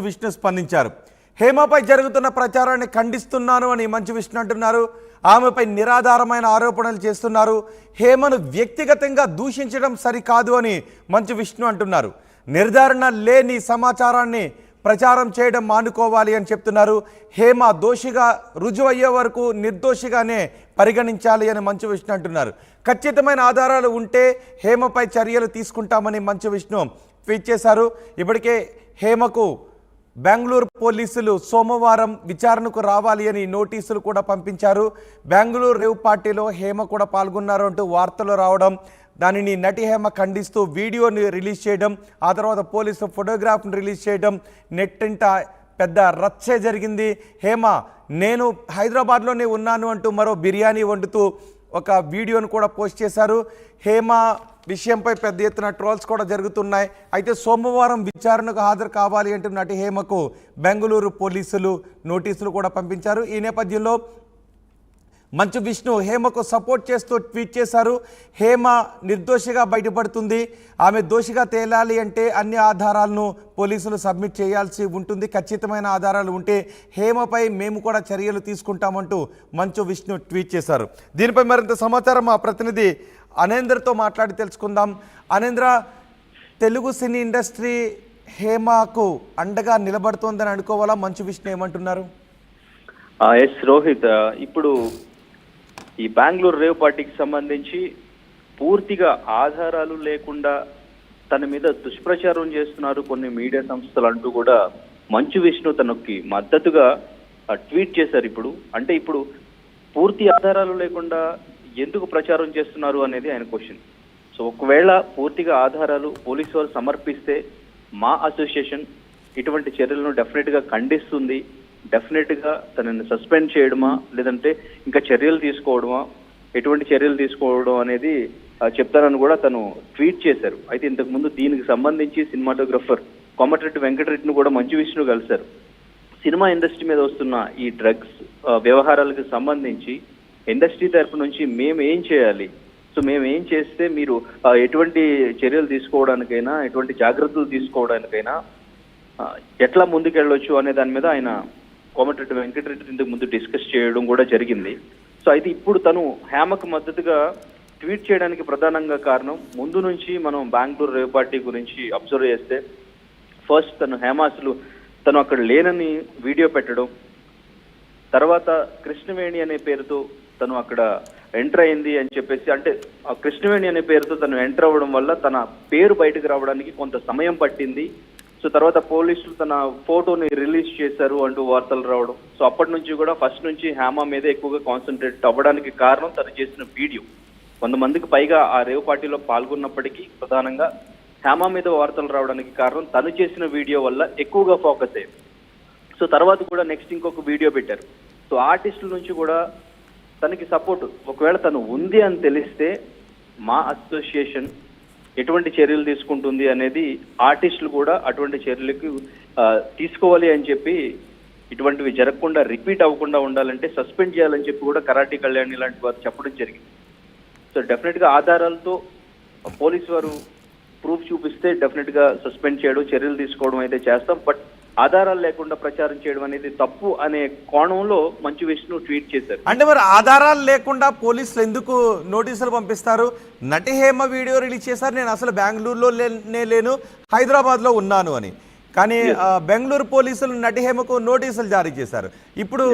విష్ణు స్పందించారు. హేమపై జరుగుతున్న ప్రచారాన్ని ఖండిస్తున్నాను అని మంచు విష్ణు అంటున్నారు. ఆమెపై నిరాధారమైన ఆరోపణలు చేస్తున్నారు. హేమను వ్యక్తిగతంగా దూషించడం సరికాదు అని మంచు విష్ణు అంటున్నారు. నిర్ధారణ లేని సమాచారాన్ని ప్రచారం చేయడం మానుకోవాలి అని చెప్తున్నారు. హేమ దోషిగా రుజువయ్యే వరకు నిర్దోషిగానే పరిగణించాలి అని మంచు విష్ణు అంటున్నారు. ఖచ్చితమైన ఆధారాలు ఉంటే హేమపై చర్యలు తీసుకుంటామని మంచు విష్ణు ట్వీట్ చేశారు. ఇప్పటికే హేమకు బెంగళూరు పోలీసులు సోమవారం విచారణకు రావాలి అని నోటీసులు కూడా పంపించారు. బెంగళూరు రేవ్ పార్టీలో హేమ కూడా పాల్గొన్నారు అంటూ వార్తలు రావడం, దానిని నటి హేమ ఖండిస్తూ వీడియోని రిలీజ్ చేయడం, ఆ తర్వాత పోలీసులు ఫోటోగ్రాఫ్ని రిలీజ్ చేయడం, నెట్టింట పెద్ద రచ్చే జరిగింది. హేమ నేను హైదరాబాద్లోనే ఉన్నాను అంటూ మరో బిర్యానీ వండుతూ ఒక వీడియోను కూడా పోస్ట్ చేశారు. హేమ విషయంపై పెద్ద ఎత్తున ట్రోల్స్ కూడా జరుగుతున్నాయి. అయితే సోమవారం విచారణకు హాజరు కావాలి అంటూ నటి హేమకు బెంగళూరు పోలీసులు నోటీసులు కూడా పంపించారు. ఈ నేపథ్యంలో మంచు విష్ణు హేమకు సపోర్ట్ చేస్తూ ట్వీట్ చేశారు. హేమ నిర్దోషిగా బయటపడుతుంది. ఆమె దోషిగా తేలాలి అంటే అన్ని ఆధారాలను పోలీసులు సబ్మిట్ చేయాల్సి ఉంటుంది. ఖచ్చితమైన ఆధారాలు ఉంటే హేమపై మేము కూడా చర్యలు తీసుకుంటామంటూ మంచు విష్ణు ట్వీట్ చేశారు. దీనిపై మరింత సమాచారం మా ప్రతినిధి అనేంద్రతో మాట్లాడి తెలుసుకుందాం. అనేంద్ర, తెలుగు సినీ ఇండస్ట్రీ హేమకు అండగా నిలబడుతోందని అనుకోవాలా? మంచు విష్ణు ఏమంటున్నారు? ఎస్ రోహిత్, ఇప్పుడు ఈ బెంగళూరు రేవ్ పార్టీకి సంబంధించి పూర్తిగా ఆధారాలు లేకుండా తన మీద దుష్ప్రచారం చేస్తున్నారు కొన్ని మీడియా సంస్థలు అంటూ కూడా మంచు విష్ణు తనకి మద్దతుగా ట్వీట్ చేశారు. ఇప్పుడు పూర్తి ఆధారాలు లేకుండా ఎందుకు ప్రచారం చేస్తున్నారు అనేది ఆయన క్వశ్చన్. సో ఒకవేళ పూర్తిగా ఆధారాలు పోలీసు వారు సమర్పిస్తే మా అసోసియేషన్ ఇటువంటి చర్యలను డెఫినెట్గా ఖండిస్తుంది. డెఫినెట్గా తనని సస్పెండ్ చేయడమా లేదంటే ఇంకా చర్యలు తీసుకోవడమా, ఎటువంటి చర్యలు తీసుకోవడం అనేది చెప్తానని కూడా తను ట్వీట్ చేశారు. అయితే ఇంతకుముందు దీనికి సంబంధించి సినిమాటోగ్రఫర్ కోమటిరెడ్డి వెంకటరెడ్డిని కూడా మంచు విష్ణు కలిశారు. సినిమా ఇండస్ట్రీ మీద వస్తున్న ఈ డ్రగ్స్ వ్యవహారాలకు సంబంధించి ఇండస్ట్రీ తరపు నుంచి మేము ఏం చేయాలి, సో మేము ఏం చేస్తే మీరు ఎటువంటి చర్యలు తీసుకోవడానికైనా ఎటువంటి జాగ్రత్తలు తీసుకోవడానికైనా ఎట్లా ముందుకెళ్ళొచ్చు అనే దాని మీద ఆయన కోమటిరెడ్డి వెంకటరెడ్డి ఇంతకు ముందు డిస్కస్ చేయడం కూడా జరిగింది. సో అయితే ఇప్పుడు తను హేమకు మద్దతుగా ట్వీట్ చేయడానికి ప్రధానంగా కారణం, ముందు నుంచి మనం బెంగళూరు రేవ్ పార్టీ గురించి అబ్జర్వ్ చేస్తే ఫస్ట్ తను అక్కడ లేనని వీడియో పెట్టడం, తర్వాత కృష్ణవేణి అనే పేరుతో తను అక్కడ ఎంటర్ అయింది అని చెప్పేసి, అంటే కృష్ణవేణి అనే పేరుతో తను ఎంటర్ అవ్వడం వల్ల తన పేరు బయటకు రావడానికి కొంత సమయం పట్టింది. సో తర్వాత పోలీసులు తన ఫోటోని రిలీజ్ చేశారు అంటూ వార్తలు రావడం. సో అప్పటి నుంచి కూడా ఫస్ట్ నుంచి హేమ మీద ఎక్కువగా కాన్సన్ట్రేట్ అవ్వడానికి కారణం తను చేసిన వీడియో. 100 మందికి పైగా ఆ రేవ్ పార్టీలో పాల్గొన్నప్పటికీ ప్రధానంగా హేమ మీద వార్తలు రావడానికి కారణం తను చేసిన వీడియో వల్ల ఎక్కువగా ఫోకస్ అయ్యింది. సో తర్వాత కూడా నెక్స్ట్ ఇంకొక వీడియో పెట్టారు. సో ఆర్టిస్టుల నుంచి కూడా తనకి సపోర్ట్ ఒకవేళ తను ఉంది అని తెలిస్తే మా అసోసియేషన్ ఎటువంటి చర్యలు తీసుకుంటుంది అనేది ఆర్టిస్టులు కూడా అటువంటి చర్యలకు తీసుకోవాలి అని చెప్పి, ఇటువంటివి జరగకుండా రిపీట్ అవ్వకుండా ఉండాలంటే సస్పెండ్ చేయాలని చెప్పి కూడా కరాటి కళ్యాణి లాంటి వారు చెప్పడం జరిగింది. సో డెఫినెట్గా ఆధారాలతో పోలీసు వారు ప్రూఫ్ చూపిస్తే డెఫినెట్గా సస్పెండ్ చేయడం, చర్యలు తీసుకోవడం అయితే చేస్తాం. బట్ ఆధారాలు లేకుండా ప్రచారం చేయడం అనేది తప్పు అనే కోణంలో మంచు విష్ణు ట్వీట్ చేశారు. అంటే మరి ఆధారాలు లేకుండా పోలీసులు ఎందుకు నోటీసులు పంపిస్తారు? నటి హేమ వీడియో రిలీజ్ చేశారు, నేను అసలు బెంగళూరులో లేను, హైదరాబాద్లో ఉన్నాను అని. కానీ బెంగళూరు పోలీసులు నటి హేమకు నోటీసులు జారీ చేశారు. ఇప్పుడు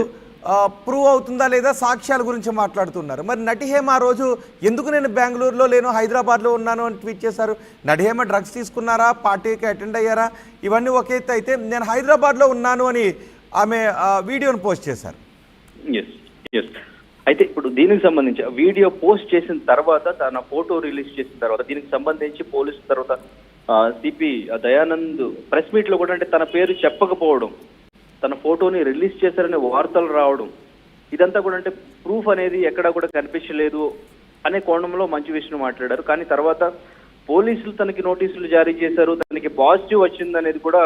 ప్రూవ్ అవుతుందా లేదా సాక్ష్యాల గురించి మాట్లాడుతున్నారు. మరి నటి హేమ ఆ రోజు ఎందుకు నేను బెంగళూరులో లేను, హైదరాబాద్లో ఉన్నాను అని ట్వీట్ చేశారు? నటి హేమ డ్రగ్స్ తీసుకున్నారా, పార్టీకి అటెండ్ అయ్యారా, ఇవన్నీ ఒక ఎత్తు అయితే నేను హైదరాబాద్లో ఉన్నాను అని ఆమె వీడియోను పోస్ట్ చేశారు. అయితే ఇప్పుడు దీనికి సంబంధించి వీడియో పోస్ట్ చేసిన తర్వాత, తన ఫోటో రిలీజ్ చేసిన తర్వాత దీనికి సంబంధించి పోలీసు తర్వాత సిపి దయానంద్ ప్రెస్ మీట్లో కూడా, అంటే తన పేరు చెప్పకపోవడం, తన ఫోటోని రిలీజ్ చేశారనే వార్తలు రావడం, ఇదంతా కూడా అంటే ప్రూఫ్ అనేది ఎక్కడా కూడా కనిపించలేదు అనే కోణంలో మంచు విష్ణు మాట్లాడారు. కానీ తర్వాత పోలీసులు తనకి నోటీసులు జారీ చేశారు, తనకి పాజిటివ్ వచ్చింది అనేది కూడా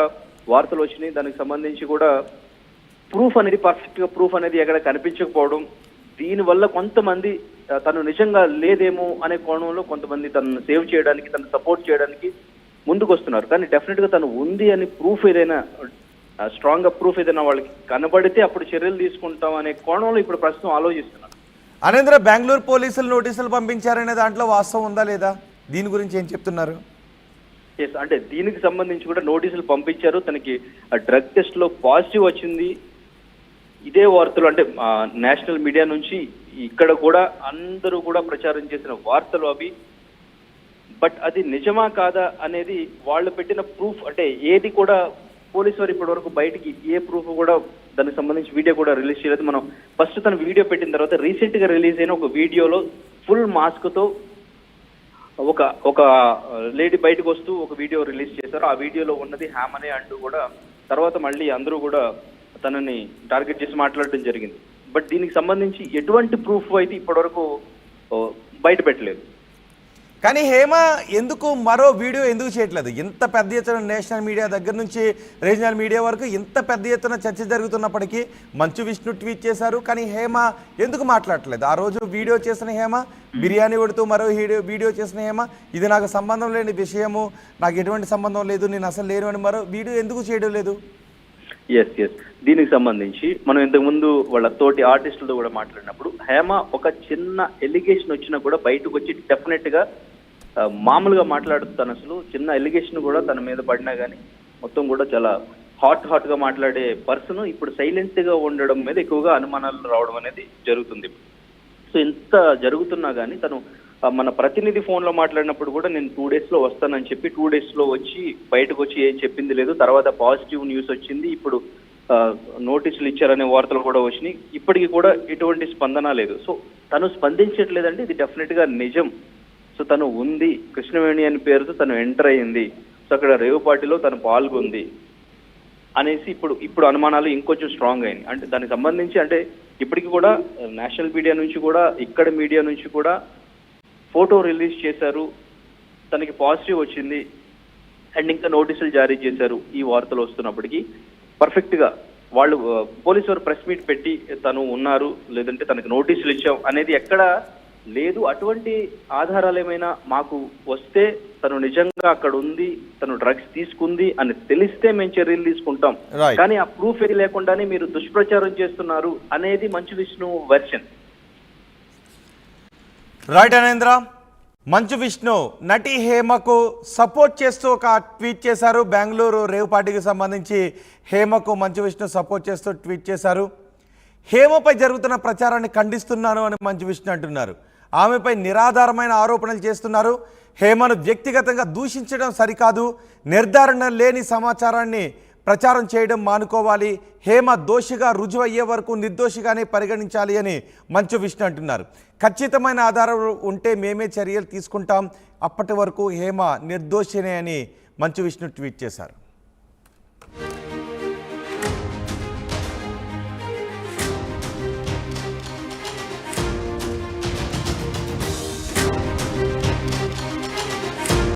వార్తలు వచ్చినాయి. దానికి సంబంధించి కూడా ప్రూఫ్ అనేది పర్ఫెక్ట్గా ప్రూఫ్ అనేది ఎక్కడ కనిపించకపోవడం, దీనివల్ల కొంతమంది తను నిజంగా లేదేమో అనే కోణంలో కొంతమంది తనను సేవ్ చేయడానికి, తను సపోర్ట్ చేయడానికి ముందుకు వస్తున్నారు. కానీ డెఫినెట్గా తను ఉంది అని ప్రూఫ్ ఏదైనా స్ట్రాంగ్ గా ప్రూఫ్ ఏదైనా వాళ్ళకి కనబడితే అప్పుడు చర్యలు తీసుకుంటాం అనే కోణంలో ఇప్పుడు ప్రస్తుతం ఆలోచిస్తున్నారు. అనేంద్ర, బెంగళూరు పోలీసులు నోటీసులు పంపించారనే దాంట్లో వాస్తవం ఉందా లేదా? దీని గురించి ఏం చెప్తున్నారు? ఎస్, అంటే దీనికి సంబంధించి కూడా నోటీసులు పంపించారు. తనకి డ్రగ్ టెస్ట్ లో పాజిటివ్ వచ్చింది. ఇదే వార్తలు అంటే నేషనల్ మీడియా నుంచి ఇక్కడ కూడా అందరూ కూడా ప్రచారం చేసిన వార్తలు అవి. బట్ అది నిజమా కాదా అనేది వాళ్ళు పెట్టిన ప్రూఫ్, అంటే ఏది కూడా పోలీసు వారు ఇప్పటి వరకు బయటికి ఏ ప్రూఫ్ కూడా దానికి సంబంధించి వీడియో కూడా రిలీజ్ చేయలేదు. మనం ఫస్ట్ తన వీడియో పెట్టిన తర్వాత రీసెంట్ గా రిలీజ్ అయిన ఒక వీడియోలో ఫుల్ మాస్క్ తో ఒక లేడీ బయటకు వస్తూ ఒక వీడియో రిలీజ్ చేశారు. ఆ వీడియోలో ఉన్నది హ్యామనే అంటూ కూడా తర్వాత మళ్ళీ అందరూ కూడా తనని టార్గెట్ చేసి మాట్లాడడం జరిగింది. బట్ దీనికి సంబంధించి ఎటువంటి ప్రూఫ్ అయితే ఇప్పటివరకు బయట పెట్టలేదు. కానీ హేమ ఎందుకు మరో వీడియో ఎందుకు చేయట్లేదు? ఇంత పెద్ద ఎత్తున నేషనల్ మీడియా దగ్గర నుంచి రీజనల్ మీడియా వరకు ఇంత పెద్ద ఎత్తున చర్చ జరుగుతున్నప్పటికీ మంచు విష్ణు ట్వీట్ చేశారు, కానీ హేమ ఎందుకు మాట్లాడట్లేదు? ఆ రోజు వీడియో చేసిన హేమ, బిర్యానీ కొడుతూ మరో వీడియో చేసిన హేమ, ఇది నాకు సంబంధం లేని విషయము, నాకు ఎటువంటి సంబంధం లేదు, నేను అసలు లేను అని మరో వీడియో ఎందుకు చేయడం లేదు? ఎస్, దీనికి సంబంధించి మనం ఇంతకు ముందు వాళ్ళ తోటి ఆర్టిస్టులతో కూడా మాట్లాడినప్పుడు హేమ ఒక చిన్న ఎలిగేషన్ వచ్చినా కూడా బయటకు వచ్చి డెఫినెట్ గా మామూలుగా మాట్లాడుతాను. అసలు చిన్న ఎలిగేషన్ కూడా తన మీద పడినా కానీ మొత్తం కూడా చాలా హాట్ గా మాట్లాడే పర్సన్ ఇప్పుడు సైలెంట్ గా ఉండడం మీద ఎక్కువగా అనుమానాలు రావడం అనేది జరుగుతుంది. సో ఇంత జరుగుతున్నా కానీ తను మన ప్రతినిధి ఫోన్ లో మాట్లాడినప్పుడు కూడా నేను 2 days లో వస్తానని చెప్పి 2 days లో వచ్చి బయటకు వచ్చి ఏం చెప్పింది లేదు. తర్వాత పాజిటివ్ న్యూస్ వచ్చింది, ఇప్పుడు నోటీసులు ఇచ్చారనే వార్తలు కూడా వచ్చినాయి. ఇప్పటికీ కూడా ఎటువంటి స్పందన లేదు. సో తను స్పందించట్లేదంటే ఇది డెఫినెట్ గా నిజం. సో తను ఉంది, కృష్ణవేణి అనే పేరుతో తను ఎంటర్ అయ్యింది, సో అక్కడ రేవు పార్టీలో తను పాల్గొంది అనేసి ఇప్పుడు అనుమానాలు ఇంకొంచెం స్ట్రాంగ్ అయింది. అంటే దానికి సంబంధించి అంటే ఇప్పటికి కూడా నేషనల్ మీడియా నుంచి కూడా ఇక్కడ మీడియా నుంచి కూడా ఫోటో రిలీజ్ చేశారు, తనకి పాజిటివ్ వచ్చింది అండ్ ఇంకా నోటీసులు జారీ చేశారు. ఈ వార్తలు వస్తున్నప్పటికీ పర్ఫెక్ట్ గా వాళ్ళు పోలీసు వారు ప్రెస్ మీట్ పెట్టి తను ఉన్నారు లేదంటే తనకి నోటీసులు ఇచ్చాం అనేది ఎక్కడ లేదు. అటువంటి ఆధారాలు ఏమైనా మాకు వస్తే తను నిజంగా అక్కడ ఉంది, తను డ్రగ్స్ తీసుకుంది అని తెలిస్తే మేము చర్యలు తీసుకుంటాం. కానీ ఆ ప్రూఫ్ ఏది లేకుండానే మీరు దుష్ప్రచారం చేస్తున్నారు అనేది మంచు విష్ణు వెర్షన్. రైట్ అనేంద్ర, మంచు విష్ణు నటి హేమకు సపోర్ట్ చేస్తూ ఒక ట్వీట్ చేశారు. బెంగళూరు రేవ్ పార్టీకి సంబంధించి హేమకు మంచు విష్ణు సపోర్ట్ చేస్తూ ట్వీట్ చేశారు. హేమపై జరుగుతున్న ప్రచారాన్ని ఖండిస్తున్నాను అని మంచు విష్ణు అంటున్నారు. ఆమెపై నిరాధారమైన ఆరోపణలు చేస్తున్నారు. హేమను వ్యక్తిగతంగా దూషించడం సరికాదు, నిర్ధారణ లేని సమాచారాన్ని ప్రచారం చేయడం మానుకోవాలి, హేమ దోషిగా రుజువయ్యే వరకు నిర్దోషిగానే పరిగణించాలి అని మంచు విష్ణు అంటున్నారు. ఖచ్చితమైన ఆధారం ఉంటే మేమే చర్యలు తీసుకుంటాం, అప్పటి వరకు హేమ నిర్దోషినే అని మంచు విష్ణు ట్వీట్ చేశారు.